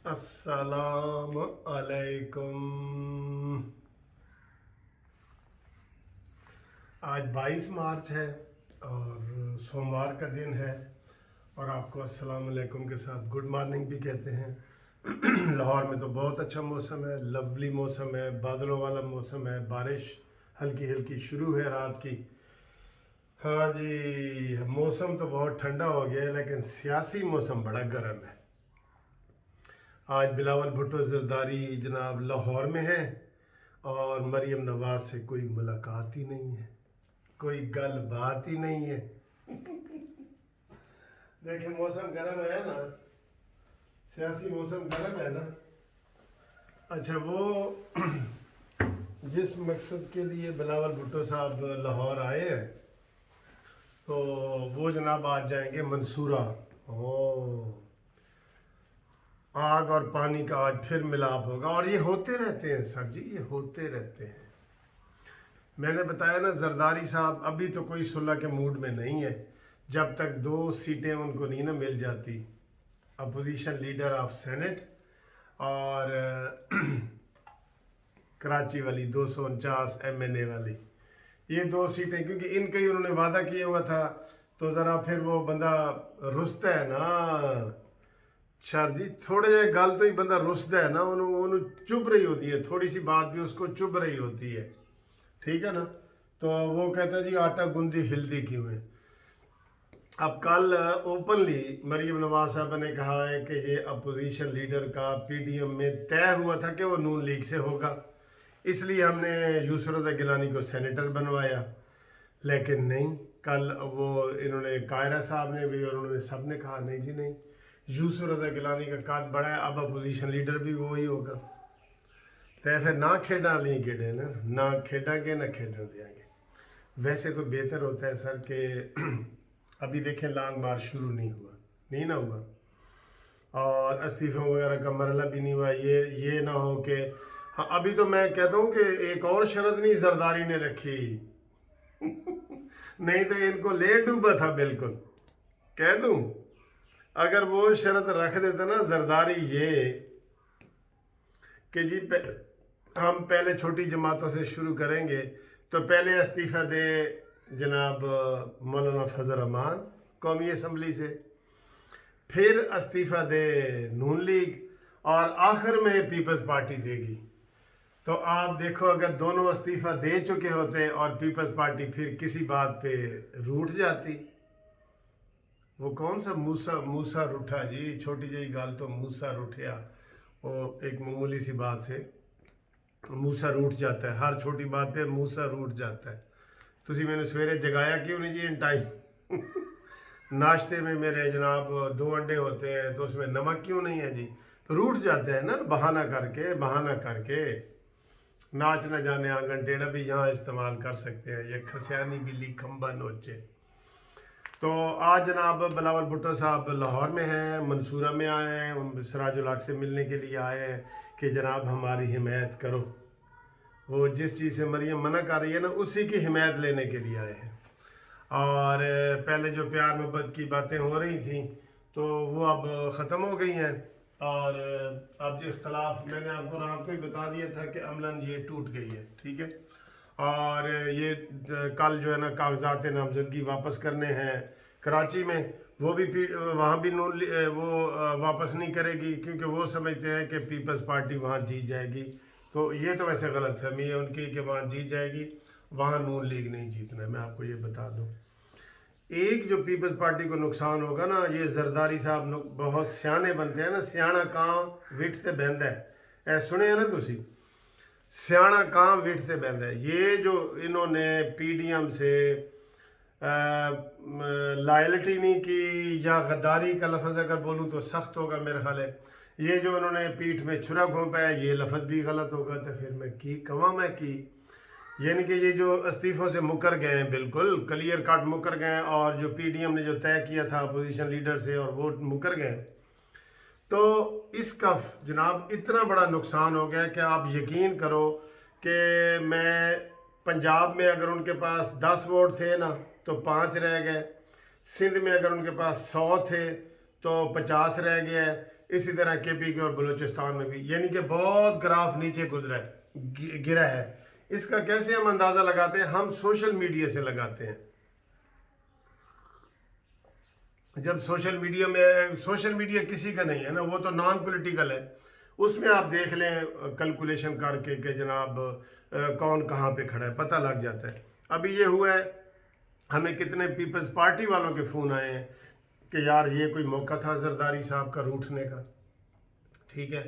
अस्सलाम अलैकुम। आज 22 मार्च है और सोमवार का दिन है और आपको अस्सलाम अलैकुम के साथ गुड मॉर्निंग भी कहते हैं। लाहौर में तो बहुत अच्छा मौसम है, लवली मौसम है, बादलों वाला मौसम है, बारिश हल्की हल्की शुरू है रात की। हाँ जी, मौसम तो बहुत ठंडा हो गया है लेकिन सियासी मौसम बड़ा गर्म है। आज बिलावल भुट्टो जरदारी जनाब लाहौर में हैं और मरीम नवाज से कोई मुलाकात ही नहीं है, कोई गल बात ही नहीं है। देखिए मौसम गर्म है ना, सियासी मौसम गर्म है ना। अच्छा, वो जिस मकसद के लिए बिलावल भुट्टो साहब लाहौर आए हैं तो वो जनाब आज जाएंगे मंसूरा। ओ, आग और पानी का आज फिर मिलाप होगा और ये होते रहते हैं सर जी, ये होते रहते हैं। मैंने बताया ना, जरदारी साहब अभी तो कोई सुलह के मूड में नहीं है जब तक 2 सीटें उनको नहीं ना मिल जाती, अपोजिशन लीडर ऑफ सेनेट और कराची वाली 249 MNA वाली, ये 2 सीटें, क्योंकि इनका ही उन्होंने वादा किया हुआ था तो ज़रा फिर वो बंदा रुसता है ना सर जी, थोड़े जे गल तो ही बंदा रुसदा है ना, उन्होंने चुभ रही होती है, थोड़ी सी बात भी उसको चुभ रही होती है, ठीक है ना। तो वो कहता है जी आटा गूंदी हिलदी क्यों है। अब कल ओपनली मरीम नवाज साहब ने कहा है कि ये अपोजिशन लीडर का PDM में तय हुआ था कि वो नून लीग से होगा, इसलिए हमने यूसुफ रज़ा गिलानी को सेनेटर बनवाया। लेकिन नहीं, कल वो इन्होंने कायरा साहब ने भी और उन्होंने सब ने कहा नहीं जी नहीं, यूसुफ रज़ा गिलानी का काद बड़ा है, अब अपोजिशन लीडर भी वो ही होगा। तो फिर ना खेडा नहीं खेडे ना खेडांगे ना खेडन देंगे। वैसे तो बेहतर होता है सर कि अभी देखें लॉन्ग मार्च शुरू नहीं हुआ, नहीं ना हुआ और इस्तीफ़ों वगैरह का मरला भी नहीं हुआ। ये ना हो कि हाँ, अभी तो मैं कहता हूँ कि एक और शर्त नहीं जरदारी ने रखी नहीं तो इनको ले डूबा था बिल्कुल, कह दूँ। अगर वो शर्त रख देता ना जरदारी ये कि जी हम पहले छोटी जमातों से शुरू करेंगे, तो पहले इस्तीफ़ा दे जनाब मौलाना फजल रहमान कौमी असम्बली से, फिर इस्तीफ़ा दे नून लीग और आखिर में पीपल्स पार्टी देगी। तो आप देखो, अगर दोनों इस्तीफ़ा दे चुके होते और पीपल्स पार्टी फिर किसी बात पे रूठ जाती, वो कौन सा मूसा रूठा जी, छोटी जी गल तो मूसा रूठिया, वो एक मामूली सी बात से मूसा रूठ जाता है, हर छोटी बात पे मूसा रूठ जाता है। तुसी मैंने सवेरे जगाया क्यों नहीं जी इन टाइम नाश्ते में मेरे जनाब 2 अंडे होते हैं तो उसमें नमक क्यों नहीं है जी, रूठ जाते हैं ना, बहाना करके। नाच न जाने आंगन टेढ़ा भी यहाँ इस्तेमाल कर सकते हैं, ये खसियानी बिल्ली खम्बा नोचे। तो आज जनाब बिलावल भुट्टो साहब लाहौर में हैं, मंसूरा में आए हैं, उन सिराजुल हक से मिलने के लिए आए हैं कि जनाब हमारी हिमायत करो। वो जिस चीज़ से मरियम मना कर रही है ना, उसी की हिमायत लेने के लिए आए हैं। और पहले जो प्यार मोहब्बत की बातें हो रही थी तो वो अब ख़त्म हो गई हैं और अब जो इख्तलाफ मैंने आपको रात को ही बता दिया था कि अमलन ये टूट गई है, ठीक है। और ये कल जो है ना कागजात नामजदगी वापस करने हैं कराची में, वो भी वहाँ भी वो वापस नहीं करेगी क्योंकि वो समझते हैं कि पीपल्स पार्टी वहाँ जीत जाएगी। तो ये तो वैसे गलत फहमी है उनकी कि वहाँ जीत जाएगी, वहाँ नून लीग नहीं जीतना है। मैं आपको ये बता दूँ, एक जो पीपल्स पार्टी को नुकसान होगा ना, ये जरदारी साहब बहुत सियाने बनते हैं ना, सियाना कां विठ ते बहंदा है, ऐ सुने ना तुसी, सियाना कां विठ ते बहंदा है। ये जो इन्होंने PDM से लॉयल्टी नहीं की, या गद्दारी का लफ्ज़ अगर बोलूँ तो सख्त होगा मेरा ख्याल है, ये जो उन्होंने पीठ में छुरा घोंपा है ये लफ्ज़ भी गलत होगा। तो फिर मैं की कवा मैं की, यानी कि ये जो इस्तीफ़ों से मुकर गए हैं, बिल्कुल क्लियर कट मुकर गए हैं, और जो PDM ने जो तय किया था अपोजिशन लीडर से और वो मुकर गए, तो इसका जनाब इतना बड़ा नुकसान हो गया कि आप यकीन करो कि मैं पंजाब में अगर उनके पास 10 वोट थे ना तो 5 रह गए, सिंध में अगर उनके पास 100 थे तो 50 रह गया है, इसी तरह केपी के और बलूचिस्तान में भी, यानी कि बहुत ग्राफ नीचे गुजरा है, गिरा है। इसका कैसे हम अंदाज़ा लगाते हैं? हम सोशल मीडिया से लगाते हैं। जब सोशल मीडिया किसी का नहीं है ना, वो तो नॉन पॉलिटिकल है, उसमें आप देख लें कैलकुलेशन करके कि जनाब कौन कहाँ पे खड़ा है, पता लग जाता है। अभी ये हुआ है, हमें कितने पीपल्स पार्टी वालों के फ़ोन आए हैं कि यार ये कोई मौका था जरदारी साहब का रूठने का, ठीक है।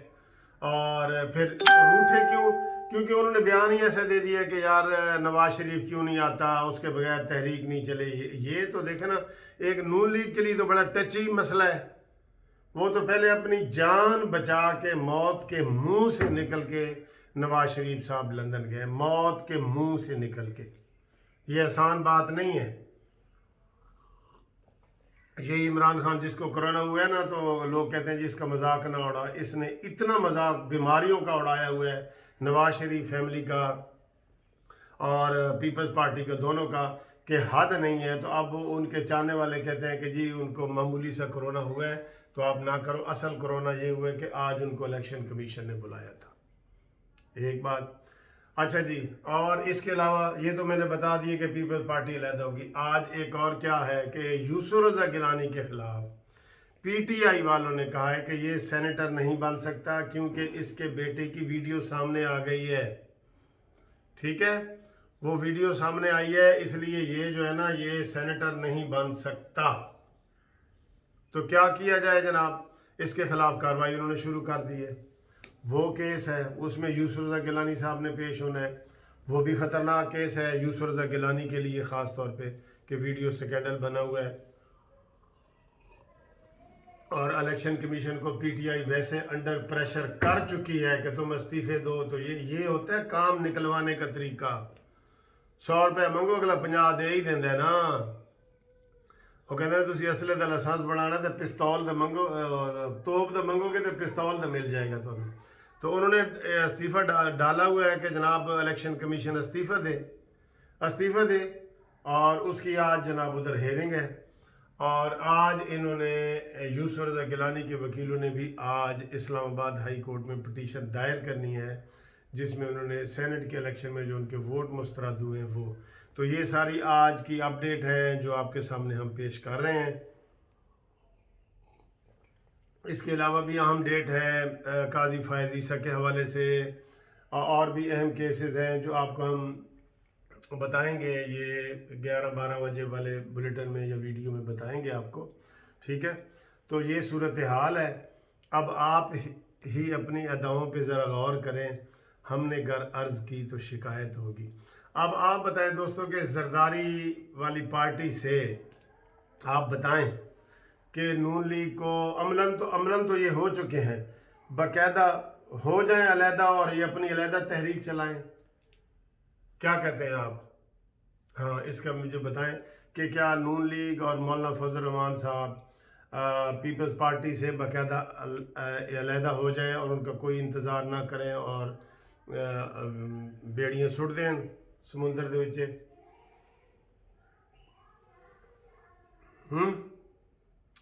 और फिर रूठे क्यों? क्योंकि उन्होंने बयान ही ऐसा दे दिया कि यार नवाज शरीफ क्यों नहीं आता, उसके बगैर तहरीक नहीं चले। ये तो देखे ना, एक नून लीग के लिए तो बड़ा टची मसला है। वो तो पहले अपनी जान बचा के मौत के मुंह से निकल के नवाज शरीफ साहब लंदन गए, मौत के मुंह से निकल के। ये आसान बात नहीं है। ये इमरान खान जिसको कोरोना हुआ है ना, तो लोग कहते हैं जी इसका मजाक ना उड़ा। इसने इतना मजाक बीमारियों का उड़ाया हुआ है, नवाज शरीफ फैमिली का और पीपल्स पार्टी का, दोनों का, कि हद नहीं है। तो अब उनके चाहने वाले कहते हैं कि जी उनको मामूली सा कोरोना हुआ है तो आप ना करो। असल कोरोना ये हुआ है कि आज उनको इलेक्शन कमीशन ने बुलाया था, एक बात। अच्छा जी, और इसके अलावा ये तो मैंने बता दिया कि पीपल्स पार्टी अलहदा होगी। आज एक और क्या है कि यूसुफ रज़ा गिलानी के खिलाफ पीटीआई वालों ने कहा है कि ये सेनेटर नहीं बन सकता क्योंकि इसके बेटे की वीडियो सामने आ गई है, ठीक है। वो वीडियो सामने आई है, इसलिए ये जो है ना, ये सेनेटर नहीं बन सकता। तो क्या किया जाए जनाब? इसके खिलाफ कार्रवाई उन्होंने शुरू कर दी है। वो केस है, उसमें यूसुफ रज़ा गिलानी साहब ने पेश होना है। वो भी ख़तरनाक केस है यूसुफ रज़ा गिलानी के लिए ख़ास तौर पे कि वीडियो स्कैंडल बना हुआ है। और इलेक्शन कमीशन को पीटीआई वैसे अंडर प्रेशर कर चुकी है कि तुम इस्तीफे दो। तो ये होता है काम निकलवाने का तरीका। 100 रुपये मंगो, अगला 50 दे ही देंदा ना। वो कहते तुसी असले का लाइसेंस बनाना तो पिस्तौल का मंगो, तोप का मंगोगे तो पिस्तौल का मिल जाएगा तुम्हें। तो उन्होंने इस्तीफ़ा डाला हुआ है कि जनाब इलेक्शन कमीशन इस्तीफ़ा दे। और उसकी आज जनाब उधर हेयरिंग है। और आज इन्होंने यूसुफ रज़ा गिलानी के वकीलों ने भी आज इस्लामाबाद हाई कोर्ट में पिटीशन दायर करनी है, जिसमें उन्होंने सेनेट के इलेक्शन में जो उनके वोट मुस्तरद हुए हैं वो। तो ये सारी आज की अपडेट है जो आपके सामने हम पेश कर रहे हैं। इसके अलावा भी अहम डेट है काजी फायज़ ईसा के हवाले से, और भी अहम केसेस हैं जो आपको हम बताएंगे। ये 11-12 बजे वाले बुलेटिन में या वीडियो में बताएंगे आपको, ठीक है। तो ये सूरत हाल है। अब आप ही अपनी अदाओं पे ज़रा गौर करें। हमने घर अर्ज़ की तो शिकायत होगी। अब आप बताएं दोस्तों कि जरदारी वाली पार्टी से आप बताएं कि नून लीग को अमलन तो ये हो चुके हैं, बाकायदा हो जाएं अलहदा और ये अपनी अलहदा तहरीक चलाएं। क्या कहते हैं आप? हाँ, इसका मुझे बताएं कि क्या नून लीग और मौलाना फजल रहमान साहब पीपल्स पार्टी से बाकायदा अलहदा हो जाएं और उनका कोई इंतज़ार ना करें और बेड़ियाँ सुट दें समुंदर दे विच।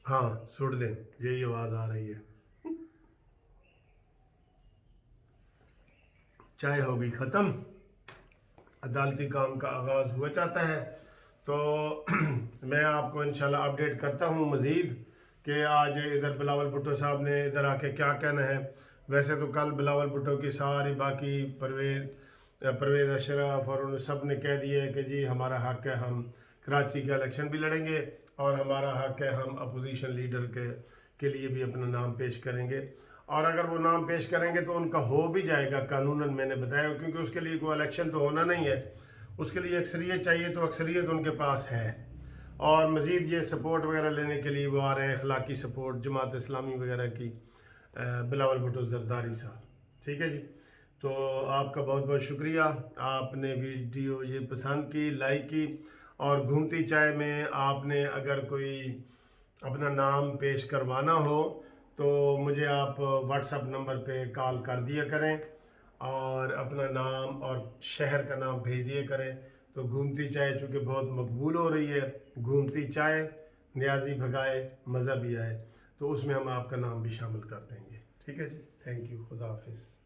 हाँ, सुट दें, यही आवाज़ आ रही है। चाय हो गई ख़त्म, अदालती काम का आगाज़ हुआ चाहता है। तो मैं आपको इंशाल्लाह अपडेट करता हूँ मज़ीद कि आज इधर बिलावल भुट्टो साहब ने इधर आके क्या कहना है। वैसे तो कल बिलावल भुट्टो की सारी बाकी परवेज़ अशरफ और उन सब ने कह दिया है कि जी हमारा हक़ है, हम कराची का इलेक्शन भी लड़ेंगे और हमारा हक़ है, हम अपोजिशन लीडर के लिए भी अपना नाम पेश करेंगे। और अगर वो नाम पेश करेंगे तो उनका हो भी जाएगा कानूनन, मैंने बताया, क्योंकि उसके लिए कोई इलेक्शन तो होना नहीं है, उसके लिए अक्सरियत चाहिए। तो अक्सरियत उनके पास है। और मज़ीद ये सपोर्ट वगैरह लेने के लिए वो आ रहे हैं, अखलाकी सपोर्ट जमात इस्लामी वगैरह की, बिलावल भुट्टो जरदारी साहब, ठीक है जी। तो आपका बहुत बहुत शुक्रिया, आपने वीडियो ये पसंद की, लाइक की। और घूमती चाय में आपने अगर कोई अपना नाम पेश करवाना हो तो मुझे आप व्हाट्सएप नंबर पे कॉल कर दिया करें और अपना नाम और शहर का नाम भेज दिया करें। तो घूमती चाय चूँकि बहुत मकबूल हो रही है, घूमती चाय न्याजी भगाए मज़ा भी आए। تو اس میں ہم آپ کا نام بھی شامل کر دیں گے. ٹھیک ہے جی, تھینک یو, خدا حافظ.